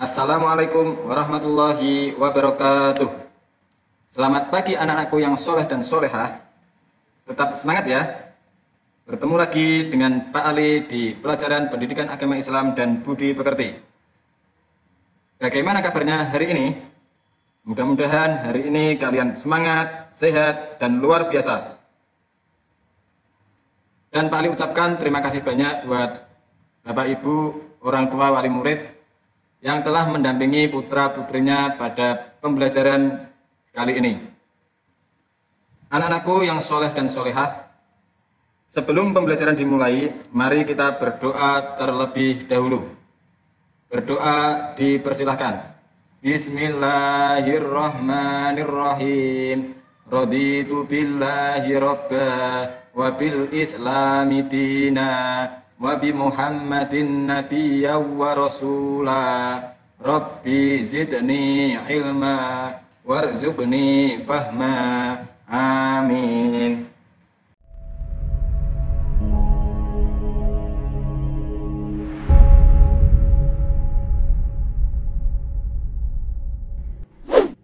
Assalamualaikum warahmatullahi wabarakatuh. Selamat pagi anak-anakku yang soleh dan solehah. Tetap semangat ya. Bertemu lagi dengan Pak Ali di pelajaran Pendidikan Agama Islam dan Budi Pekerti. Bagaimana kabarnya hari ini? Mudah-mudahan hari ini kalian semangat, sehat, dan luar biasa. Dan Pak Ali ucapkan terima kasih banyak buat Bapak Ibu, orang tua, wali murid yang telah mendampingi putra-putrinya pada pembelajaran kali ini. Anak-anakku yang soleh dan solehah, sebelum pembelajaran dimulai, mari kita berdoa terlebih dahulu. Berdoa dipersilahkan. Bismillahirrahmanirrahim. Raditu billahi robba wa bil islami dina wa bi Muhammadin nabiyya wa rasula. Rabbi zidni ilma warzuqni fahma. Amin.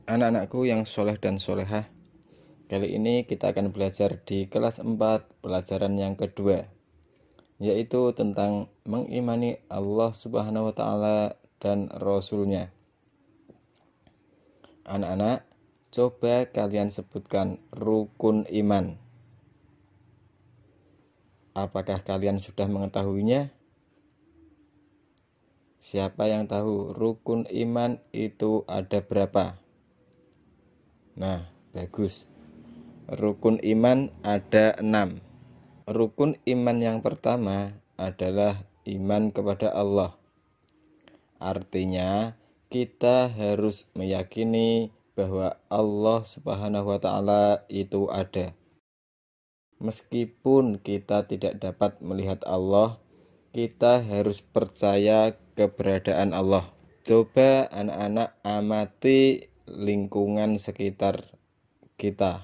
Anak-anakku yang soleh dan solehah, kali ini kita akan belajar di kelas 4 pelajaran yang kedua, yaitu tentang mengimani Allah Subhanahu wa Ta'ala dan Rasulnya. Anak-anak, coba kalian sebutkan rukun iman. Apakah kalian sudah mengetahuinya? Siapa yang tahu rukun iman itu ada berapa? Nah, bagus. Rukun iman ada 6. Rukun iman yang pertama adalah iman kepada Allah. Artinya, kita harus meyakini bahwa Allah Subhanahu wa Ta'ala itu ada. Meskipun kita tidak dapat melihat Allah, kita harus percaya keberadaan Allah. Coba anak-anak amati lingkungan sekitar kita.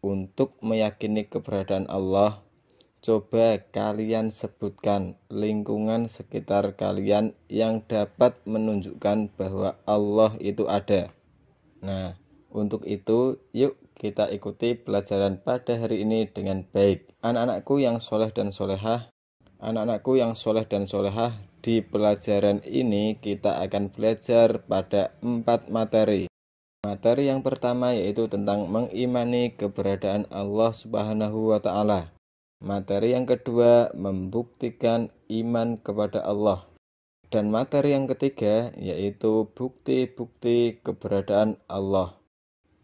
Untuk meyakini keberadaan Allah, coba kalian sebutkan lingkungan sekitar kalian yang dapat menunjukkan bahwa Allah itu ada. Nah, untuk itu yuk kita ikuti pelajaran pada hari ini dengan baik. Anak-anakku yang soleh dan solehah, di pelajaran ini kita akan belajar pada 4 materi. Materi yang pertama yaitu tentang mengimani keberadaan Allah Subhanahu wa Ta'ala. Materi yang kedua membuktikan iman kepada Allah. Dan materi yang ketiga yaitu bukti-bukti keberadaan Allah.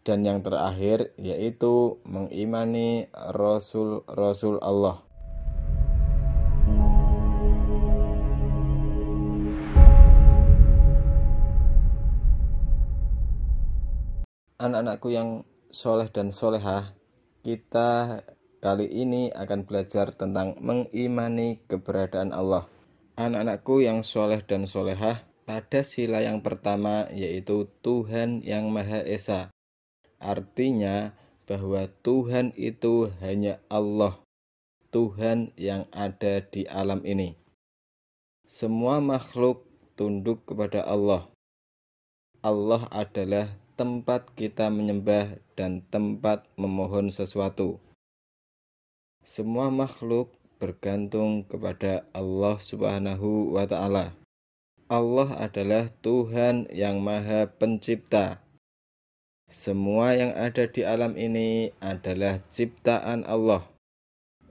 Dan yang terakhir yaitu mengimani Rasul-Rasul Allah. Anak-anakku yang soleh dan solehah, kita kali ini akan belajar tentang mengimani keberadaan Allah. Anak-anakku yang soleh dan solehah, pada sila yang pertama yaitu Tuhan yang Maha Esa. Artinya bahwa Tuhan itu hanya Allah, Tuhan yang ada di alam ini. Semua makhluk tunduk kepada Allah. Allah adalah tempat kita menyembah dan tempat memohon sesuatu. Semua makhluk bergantung kepada Allah Subhanahu wa Ta'ala. Allah adalah Tuhan yang Maha Pencipta. Semua yang ada di alam ini adalah ciptaan Allah.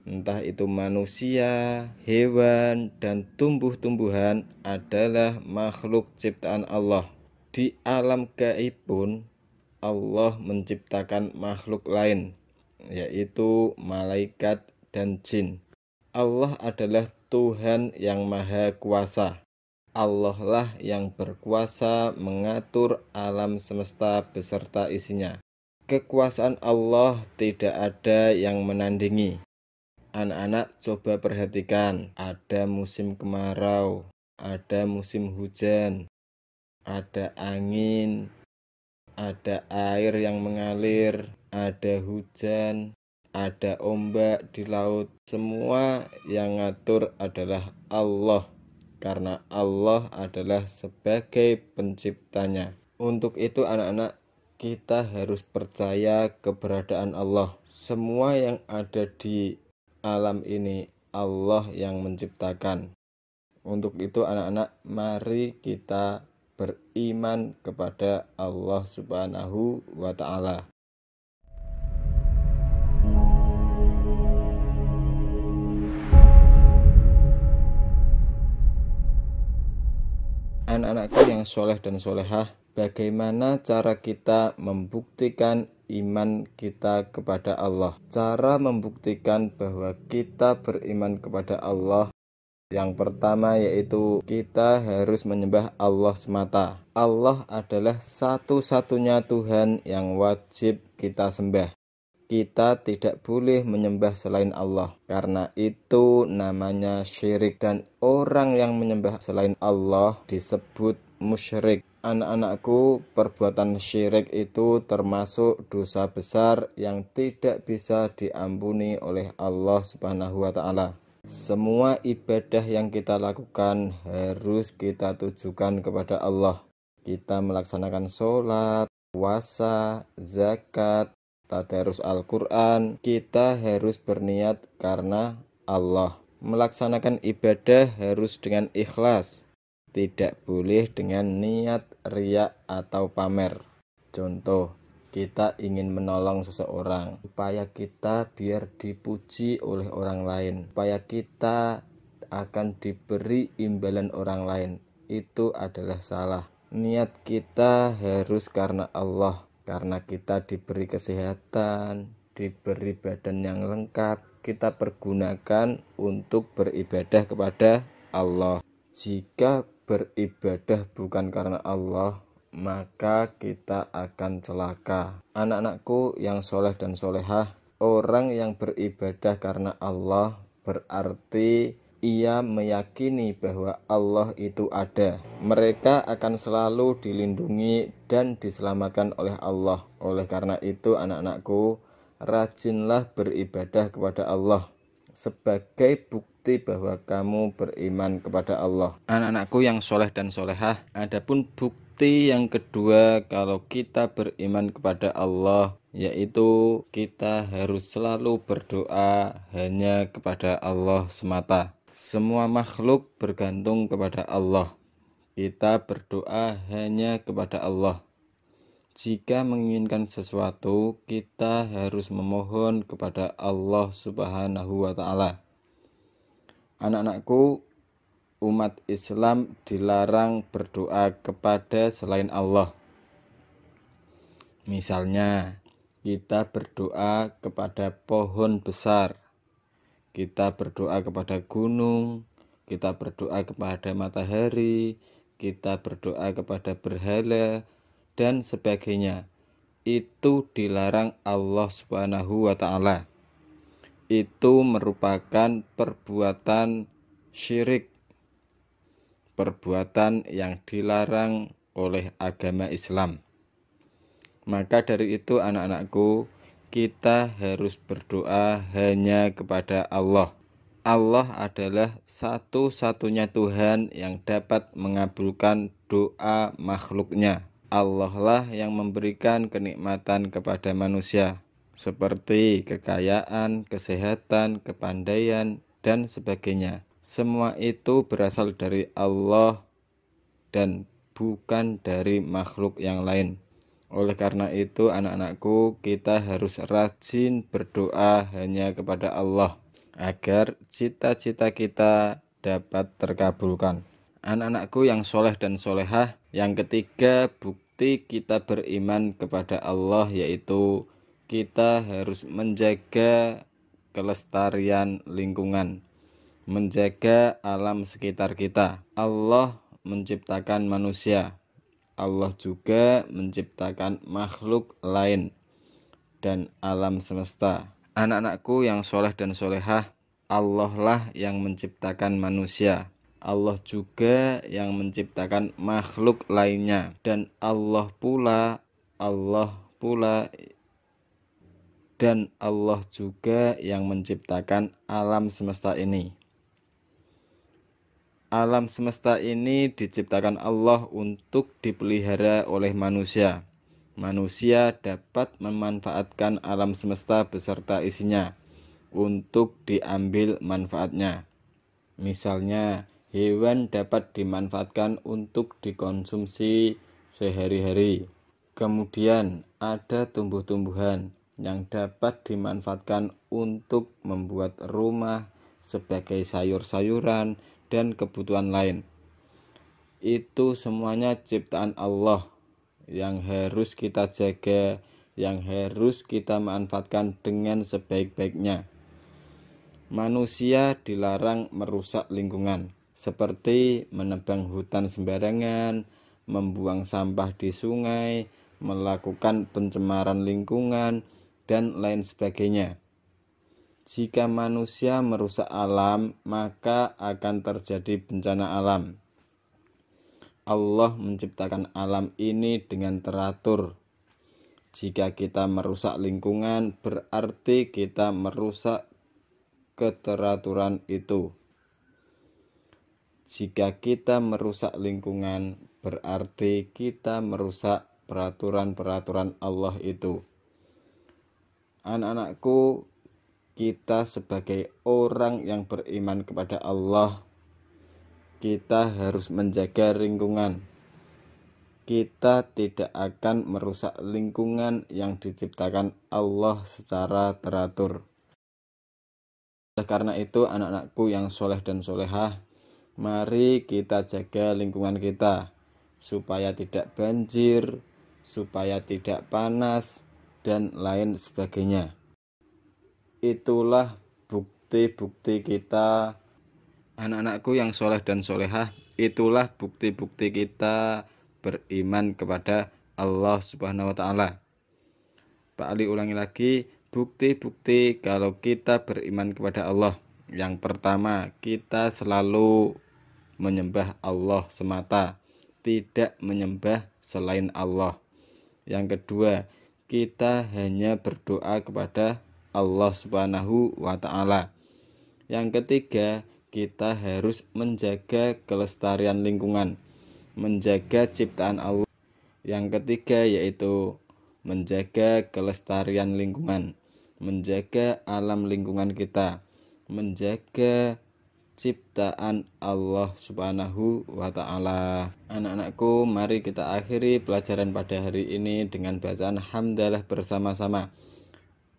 Entah itu manusia, hewan, dan tumbuh-tumbuhan adalah makhluk ciptaan Allah. Di alam gaib pun Allah menciptakan makhluk lain, yaitu malaikat dan jin. Allah adalah Tuhan yang Maha Kuasa. Allah lah yang berkuasa mengatur alam semesta beserta isinya. Kekuasaan Allah tidak ada yang menandingi. Anak-anak coba perhatikan, ada musim kemarau, ada musim hujan, ada angin, ada air yang mengalir, ada hujan, ada ombak di laut. Semua yang ngatur adalah Allah. karena Allah adalah sebagai penciptanya. Untuk itu anak-anak, kita harus percaya keberadaan Allah. Semua yang ada di alam ini Allah yang menciptakan. Untuk itu anak-anak, mari kita beriman kepada Allah Subhanahu wa ta'ala. Anak-anakku yang soleh dan solehah, bagaimana cara kita membuktikan iman kita kepada Allah? Cara membuktikan bahwa kita beriman kepada Allah, yang pertama yaitu kita harus menyembah Allah semata. Allah adalah satu-satunya Tuhan yang wajib kita sembah. Kita tidak boleh menyembah selain Allah, karena itu namanya syirik, dan orang yang menyembah selain Allah disebut musyrik. Anak-anakku, perbuatan syirik itu termasuk dosa besar yang tidak bisa diampuni oleh Allah Subhanahu wa ta'ala. Semua ibadah yang kita lakukan harus kita tujukan kepada Allah. Kita melaksanakan sholat, puasa, zakat, tadarus Al-Quran, kita harus berniat karena Allah. Melaksanakan ibadah harus dengan ikhlas, tidak boleh dengan niat riya atau pamer. Contoh, kita ingin menolong seseorang, upaya kita biar dipuji oleh orang lain, upaya kita akan diberi imbalan orang lain, itu adalah salah. Niat kita harus karena Allah, karena kita diberi kesehatan, diberi badan yang lengkap, kita pergunakan untuk beribadah kepada Allah. Jika beribadah bukan karena Allah, maka kita akan celaka. Anak-anakku yang soleh dan solehah, orang yang beribadah karena Allah berarti ia meyakini bahwa Allah itu ada. Mereka akan selalu dilindungi dan diselamatkan oleh Allah. Oleh karena itu anak-anakku, rajinlah beribadah kepada Allah sebagai bukti bahwa kamu beriman kepada Allah. Anak-anakku yang soleh dan solehah, adapun bukti yang kedua kalau kita beriman kepada Allah, yaitu kita harus selalu berdoa hanya kepada Allah semata. Semua makhluk bergantung kepada Allah. Kita berdoa hanya kepada Allah. Jika menginginkan sesuatu, kita harus memohon kepada Allah Subhanahu wa ta'ala. Anak-anakku, umat Islam dilarang berdoa kepada selain Allah. Misalnya, kita berdoa kepada pohon besar, kita berdoa kepada gunung, kita berdoa kepada matahari, kita berdoa kepada berhala, dan sebagainya. Itu dilarang Allah Subhanahu wa ta'ala. Itu merupakan perbuatan syirik, perbuatan yang dilarang oleh agama Islam. Maka dari itu anak-anakku, kita harus berdoa hanya kepada Allah. Allah adalah satu-satunya Tuhan yang dapat mengabulkan doa makhluknya. Allah lah yang memberikan kenikmatan kepada manusia, seperti kekayaan, kesehatan, kepandaian, dan sebagainya. Semua itu berasal dari Allah dan bukan dari makhluk yang lain. Oleh karena itu anak-anakku, kita harus rajin berdoa hanya kepada Allah agar cita-cita kita dapat terkabulkan. Anak-anakku yang soleh dan solehah, yang ketiga bukti kita beriman kepada Allah yaitu kita harus menjaga kelestarian lingkungan, menjaga alam sekitar kita. Allah menciptakan manusia, Allah juga menciptakan makhluk lain dan alam semesta. Anak-anakku yang soleh dan solehah, Allah lah yang menciptakan manusia, Allah juga yang menciptakan makhluk lainnya, dan Allah pula dan Allah juga yang menciptakan alam semesta ini. Alam semesta ini diciptakan Allah untuk dipelihara oleh manusia. Manusia dapat memanfaatkan alam semesta beserta isinya untuk diambil manfaatnya. Misalnya, hewan dapat dimanfaatkan untuk dikonsumsi sehari-hari. Kemudian, ada tumbuh-tumbuhan yang dapat dimanfaatkan untuk membuat rumah sebagai sayur-sayuran dan kebutuhan lain. Itu semuanya ciptaan Allah yang harus kita jaga, yang harus kita manfaatkan dengan sebaik-baiknya. Manusia dilarang merusak lingkungan, seperti menebang hutan sembarangan, membuang sampah di sungai, melakukan pencemaran lingkungan, dan lain sebagainya. Jika manusia merusak alam, maka akan terjadi bencana alam. Allah menciptakan alam ini dengan teratur. Jika kita merusak lingkungan, berarti kita merusak keteraturan itu. Jika kita merusak lingkungan, berarti kita merusak peraturan-peraturan Allah itu. Anak-anakku, kita sebagai orang yang beriman kepada Allah, kita harus menjaga lingkungan. Kita tidak akan merusak lingkungan yang diciptakan Allah secara teratur. Karena itu, anak-anakku yang soleh dan solehah, mari kita jaga lingkungan kita supaya tidak banjir, supaya tidak panas, dan lain sebagainya. Itulah bukti-bukti kita, anak-anakku yang soleh dan solehah, itulah bukti-bukti kita beriman kepada Allah Subhanahu wa Ta'ala. Pak Ali ulangi lagi, bukti-bukti kalau kita beriman kepada Allah. Yang pertama, kita selalu menyembah Allah semata, tidak menyembah selain Allah. Yang kedua, kita hanya berdoa kepada Allah Subhanahu wa Ta'ala. Yang ketiga, kita harus menjaga kelestarian lingkungan, menjaga ciptaan Allah. Yang ketiga yaitu menjaga kelestarian lingkungan, menjaga alam lingkungan kita, menjaga ciptaan Allah Subhanahu wa Ta'ala. Anak-anakku, mari kita akhiri pelajaran pada hari ini dengan bacaan hamdalah bersama-sama.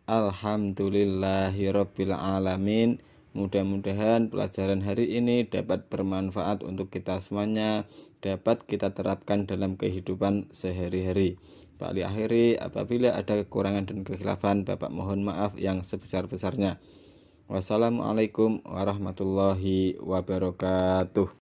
Alhamdulillahirabbil alamin. Mudah-mudahan pelajaran hari ini dapat bermanfaat untuk kita semuanya, dapat kita terapkan dalam kehidupan sehari-hari. Pak Ali akhiri, apabila ada kekurangan dan kekhilafan, Bapak mohon maaf yang sebesar-besarnya. Wassalamualaikum warahmatullahi wabarakatuh.